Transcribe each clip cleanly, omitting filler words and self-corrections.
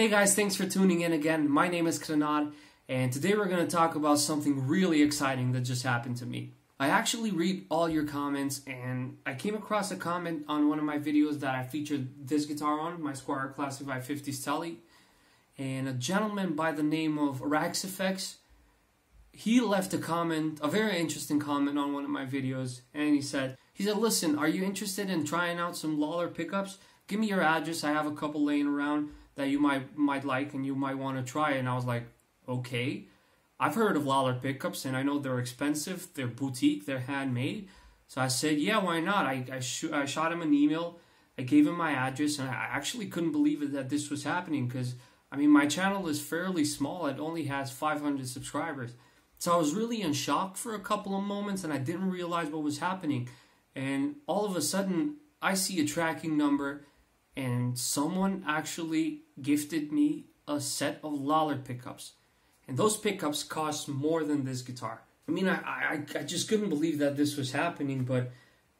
Hey guys, thanks for tuning in again. My name is Kranad, and today we're going to talk about something really exciting that just happened to me. I actually read all your comments, and I came across a comment on one of my videos that I featured this guitar on, my Squier Classic Vibe 50's Tele, and a gentleman by the name of YOU-RaxFx, he left a comment, a very interesting comment on one of my videos, and he said, listen, are you interested in trying out some Lollar pickups? Give me your address, I have a couple laying around that you might like and you might want to try. And I was like, okay. I've heard of Lollar pickups and I know they're expensive, they're boutique, they're handmade. So I said, yeah, why not? I shot him an email, I gave him my address, and I actually couldn't believe it that this was happening because, I mean, my channel is fairly small. It only has 500 subscribers. So I was really in shock for a couple of moments and I didn't realize what was happening. And all of a sudden, I see a tracking number and someone actually gifted me a set of Lollar pickups. And those pickups cost more than this guitar. I mean, I just couldn't believe that this was happening, but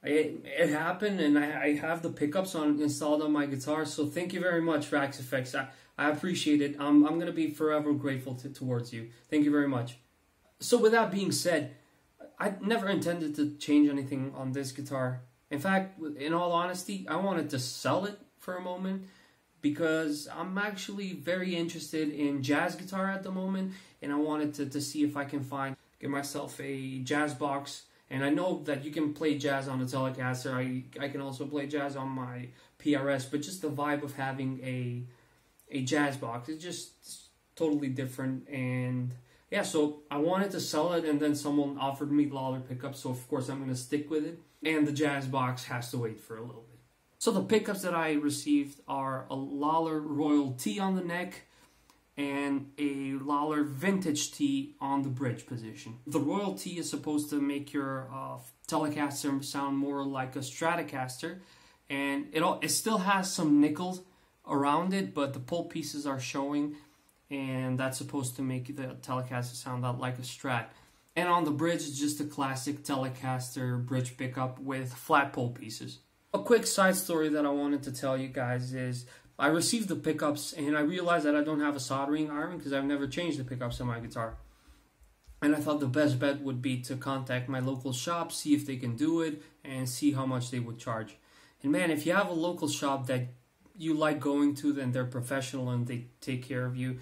it happened, and I have the pickups installed on my guitar. So thank you very much, YOU-RaxFx. I appreciate it. I'm going to be forever grateful towards you. Thank you very much. So with that being said, I never intended to change anything on this guitar. In fact, in all honesty, I wanted to sell it for a moment because I'm actually very interested in jazz guitar at the moment, and I wanted to see if I can get myself a jazz box. And I know that you can play jazz on a Telecaster. I can also play jazz on my PRS, but just the vibe of having a jazz box is just totally different. And yeah, so I wanted to sell it, and then someone offered me Lollar pickups, so of course I'm going to stick with it. And the jazz box has to wait for a little bit. So the pickups that I received are a Lollar Royal T on the neck and a Lollar Vintage T on the bridge position. The Royal T is supposed to make your Telecaster sound more like a Stratocaster, and it still has some nickels around it, but the pull pieces are showing, and that's supposed to make the Telecaster sound like a Strat. And on the bridge, it's just a classic Telecaster bridge pickup with flat pull pieces. A quick side story that I wanted to tell you guys is I received the pickups and I realized that I don't have a soldering iron because I've never changed the pickups on my guitar. And I thought the best bet would be to contact my local shop, see if they can do it, and see how much they would charge. And man, if you have a local shop that you like going to, then they're professional and they take care of you,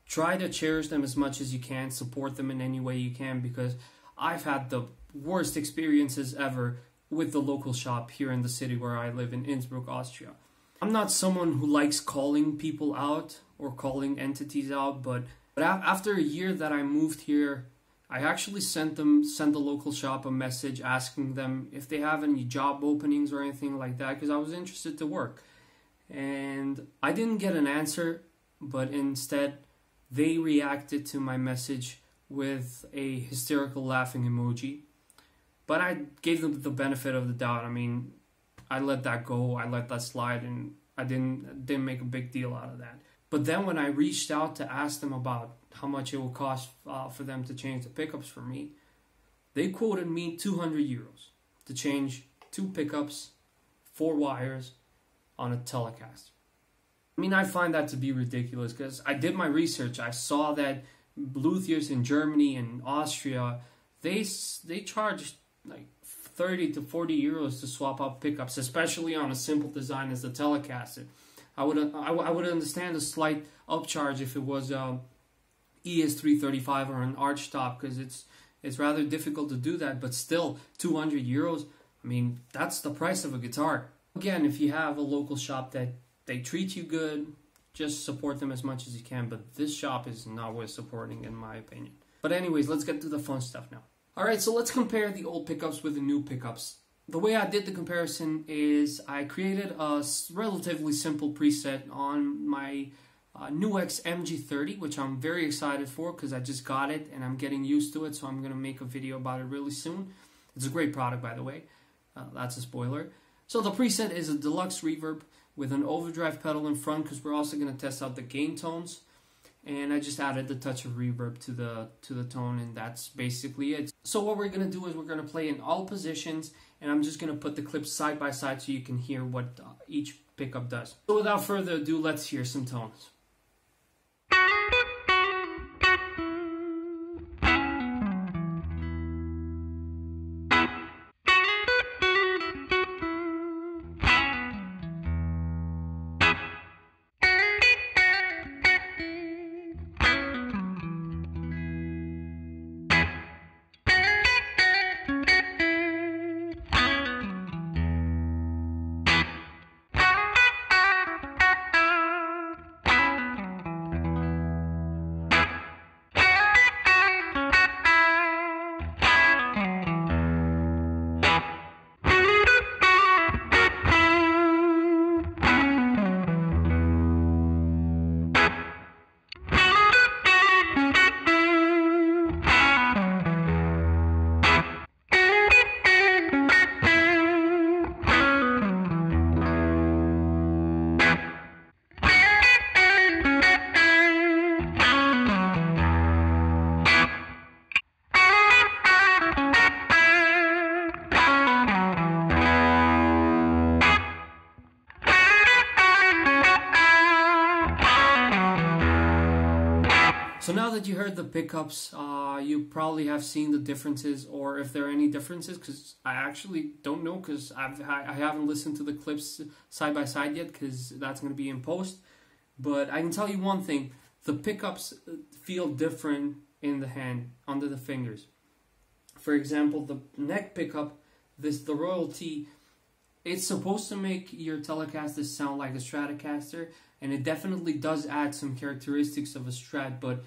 try to cherish them as much as you can, support them in any way you can, because I've had the worst experiences ever with the local shop here in the city where I live in Innsbruck, Austria. I'm not someone who likes calling people out or calling entities out, but after a year that I moved here, I actually sent the local shop a message asking them if they have any job openings or anything like that, because I was interested to work. And I didn't get an answer, but instead they reacted to my message with a hysterical laughing emoji. But I gave them the benefit of the doubt. I mean, I let that go, I let that slide, and I didn't make a big deal out of that. But then when I reached out to ask them about how much it will cost for them to change the pickups for me, they quoted me 200 euros to change 2 pickups, 4 wires on a Telecaster. I mean, I find that to be ridiculous because I did my research. I saw that luthiers in Germany and Austria, they charge like 30 to 40 euros to swap out pickups, especially on a simple design as the Telecaster. I would understand a slight upcharge if it was ES335 or an arch top, because it's rather difficult to do that, but still 200 euros, I mean, that's the price of a guitar. Again, if you have a local shop that they treat you good, just support them as much as you can, but this shop is not worth supporting in my opinion. But anyways, let's get to the fun stuff now. Alright, so let's compare the old pickups with the new pickups. The way I did the comparison is I created a relatively simple preset on my NUX MG-30, which I'm very excited for because I just got it and I'm getting used to it, so I'm going to make a video about it really soon. It's a great product, by the way. That's a spoiler. So the preset is a deluxe reverb with an overdrive pedal in front because we're also going to test out the gain tones. And I just added the touch of reverb to the tone, and that's basically it. So what we're going to do is we're going to play in all positions, and I'm just going to put the clips side by side so you can hear what each pickup does. So without further ado, let's hear some tones. So now that you heard the pickups, you probably have seen the differences, or if there are any differences, because I actually don't know, because I haven't listened to the clips side by side yet, because that's going to be in post. But I can tell you one thing, the pickups feel different in the hand, under the fingers. For example, the neck pickup, the Royalty, it's supposed to make your Telecaster sound like a Stratocaster, and it definitely does add some characteristics of a Strat, but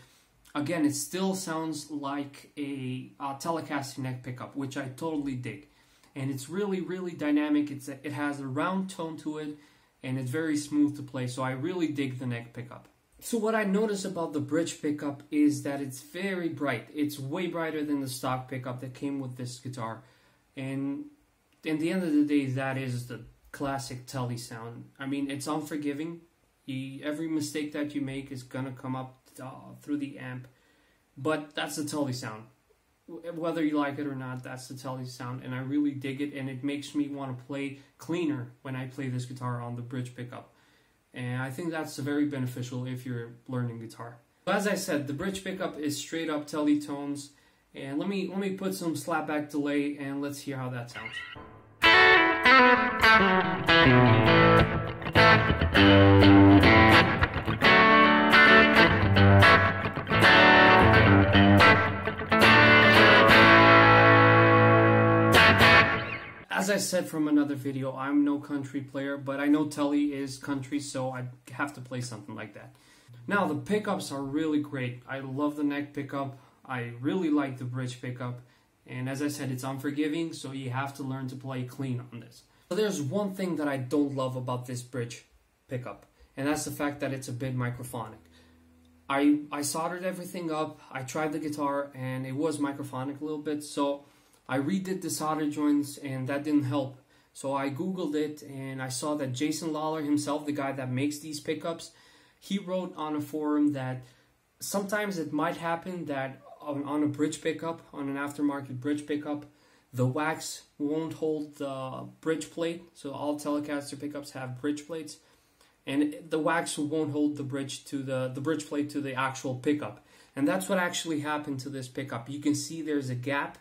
again, it still sounds like a Telecaster neck pickup, which I totally dig. And it's really, really dynamic. It has a round tone to it, and it's very smooth to play, so I really dig the neck pickup. So what I notice about the bridge pickup is that it's very bright. It's way brighter than the stock pickup that came with this guitar. And in the end of the day, that is the classic Tele sound. I mean, it's unforgiving. Every mistake that you make is gonna come up through the amp, but that's the Tele sound. Whether you like it or not, that's the Tele sound, and I really dig it, and it makes me want to play cleaner when I play this guitar on the bridge pickup. And I think that's very beneficial if you're learning guitar. But as I said, the bridge pickup is straight up Tele tones, and let me put some slapback delay, and let's hear how that sounds. As I said from another video, I'm no country player, but I know Tele is country, so I have to play something like that. Now, the pickups are really great. I love the neck pickup. I really like the bridge pickup. And as I said, it's unforgiving, so you have to learn to play clean on this. So there's one thing that I don't love about this bridge pickup, and that's the fact that it's a bit microphonic. I soldered everything up, I tried the guitar, and it was microphonic a little bit, so I redid the solder joints, and that didn't help. So I googled it, and I saw that Jason Lollar himself, the guy that makes these pickups, he wrote on a forum that sometimes it might happen that on a bridge pickup, on an aftermarket bridge pickup, the wax won't hold the bridge plate. So all Telecaster pickups have bridge plates, and the wax won't hold the bridge to the bridge plate to the actual pickup. And that's what actually happened to this pickup. You can see there's a gap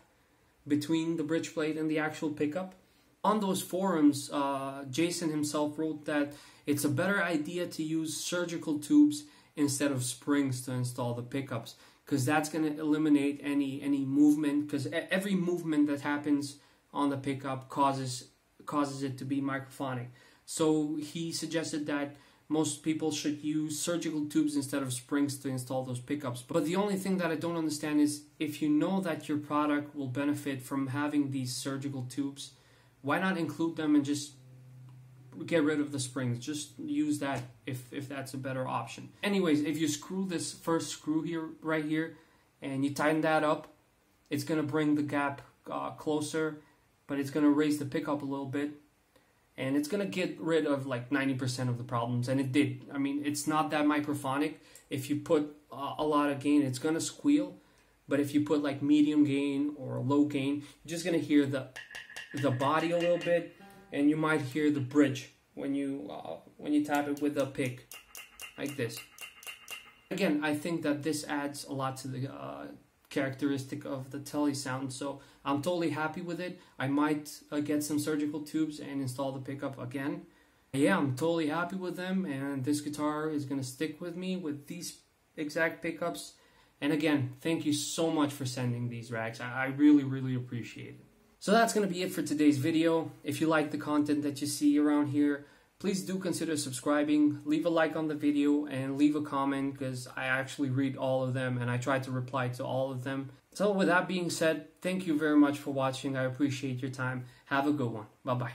between the bridge plate and the actual pickup. On those forums, Jason himself wrote that it's a better idea to use surgical tubes instead of springs to install the pickups, because that's going to eliminate any movement, because every movement that happens on the pickup causes it to be microphonic. So he suggested that most people should use surgical tubes instead of springs to install those pickups. But the only thing that I don't understand is, if you know that your product will benefit from having these surgical tubes, why not include them and just get rid of the springs? Just use that if that's a better option. Anyways, if you screw this first screw here, right here, and you tighten that up, it's going to bring the gap closer, but it's going to raise the pickup a little bit. And it's going to get rid of like 90% of the problems. And it did. I mean, it's not that microphonic. If you put a lot of gain, it's going to squeal. But if you put like medium gain or low gain, you're just going to hear the body a little bit. And you might hear the bridge when you tap it with a pick, like this. Again, I think that this adds a lot to the characteristic of the Tele sound, so I'm totally happy with it. I might get some surgical tubes and install the pickup again. Yeah, I'm totally happy with them, and this guitar is going to stick with me with these exact pickups. And again, thank you so much for sending these racks. I really, really appreciate it. So that's going to be it for today's video. If you like the content that you see around here, please do consider subscribing, leave a like on the video, and leave a comment, because I actually read all of them and I try to reply to all of them. So with that being said, thank you very much for watching. I appreciate your time. Have a good one. Bye-bye.